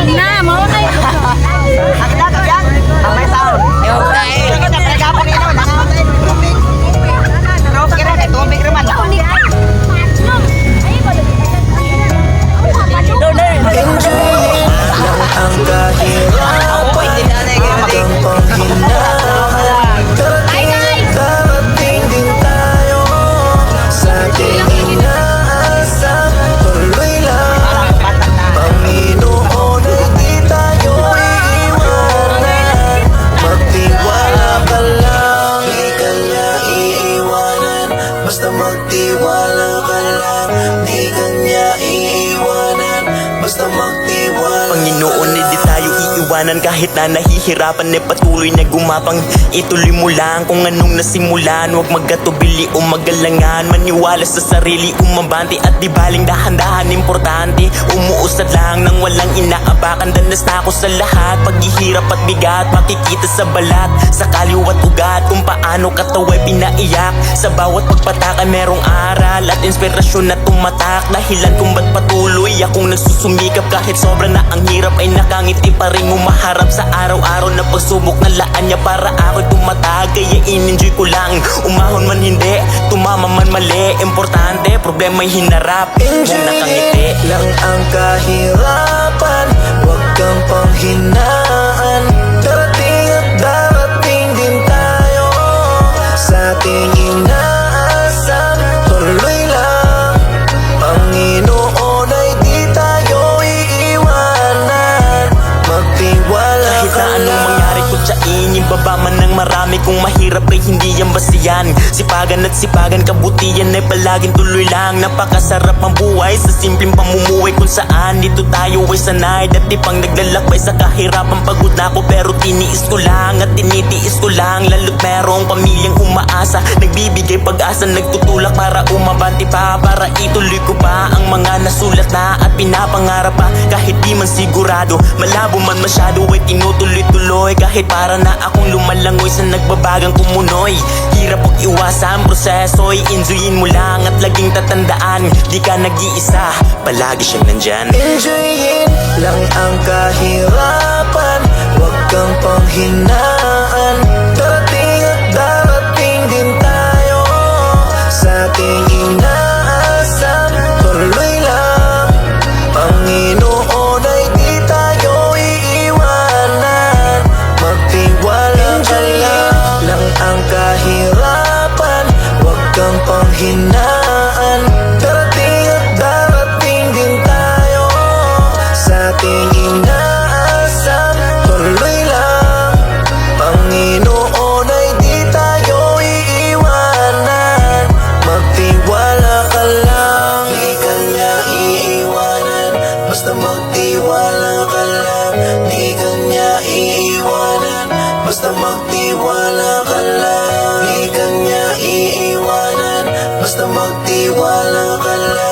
Na, mau na yun. Basta magtiwala ka lang, di ka niya iiwanan. Basta magtiwala. Panginoon, di tayo iiwanan kahit na nahihirapan. Patuloy na gumapang, ituloy mo lang kung anong nasimulan. Huwag magkatubili o magalangan, maniwala sa sarili, umabante at di baling dahan-dahan. Importante, umuusad lang nang walang inaabakan. Danas na ako sa lahat, paghihirap at bigat, makikita sa balat, sa kaliwat ugat, kung paano kataway pinaiyak. Sa bawat pagpatak ay merong aral at inspirasyon na tumatak. Dahilan kung ba't patuloy akong nagsusumikap. Kahit sobra na ang hirap ay nakangiti pa rin umaharap sa araw-araw na pagsubok na laan niya para ako'y tumatag. Kaya in-enjoy ko lang, umahon man hindi, tumama man mali. Importante, problema'y hinarap, kung nakangiti lang ang kahirapan, huwag kang panghinaan. Darating at darating din tayo sa ating inaasam. Tuloy lang, Panginoon ay di tayo iiwanan. Magtiwala kahit na anong mangyari kutsain, ibaba man ng marami. Kung mahirap ay hindi yan basihan, sipagan at sipagan, kabutihan ay palaging tuloy lang. Napakasarap ang buhay sa simpleng pamumuhay kung saan dito tayo ay sanay. Dati pang naglalakbay sa kahirapan, pagod na ako pero tiniis ko lang at tinitiis ko lang. Lalo't merong pamilyang umaasa, nagbibigay pag-asa, nagtutulak para umabante pa, para ituloy ko pa ang mga nasulat na at pinapangarap pa. Kahit di man sigurado, malabo man masyado ay tinutuloy-tuloy. Kahit para na akong lumalangoy sa nagbabagang kumunoy. Hirap pag iwasan proseso, i-enjoyin mo lang at laging tatandaan, di ka nag-iisa, palagi siyang nandyan. Enjoyin lang ang kahirapan, huwag kang panghinaan. Darating at darating din tayo sa ating inaasam. Tuloy lang, Panginoon ay di tayo iiwanan. Magtiwala ka lang ang kahirapan, huwag kang panghinaan. Darating at darating din tayo sa ating inaasam. Tuloy lang, Panginoon ay di tayo iiwanan. Magtiwala ka lang, di ka niya iiwanan. Basta magtiwala ka lang, di ka niya iiwanan. Basta magtiwala ka lang, di ka niya iiwanan. Basta magtiwala ka lang.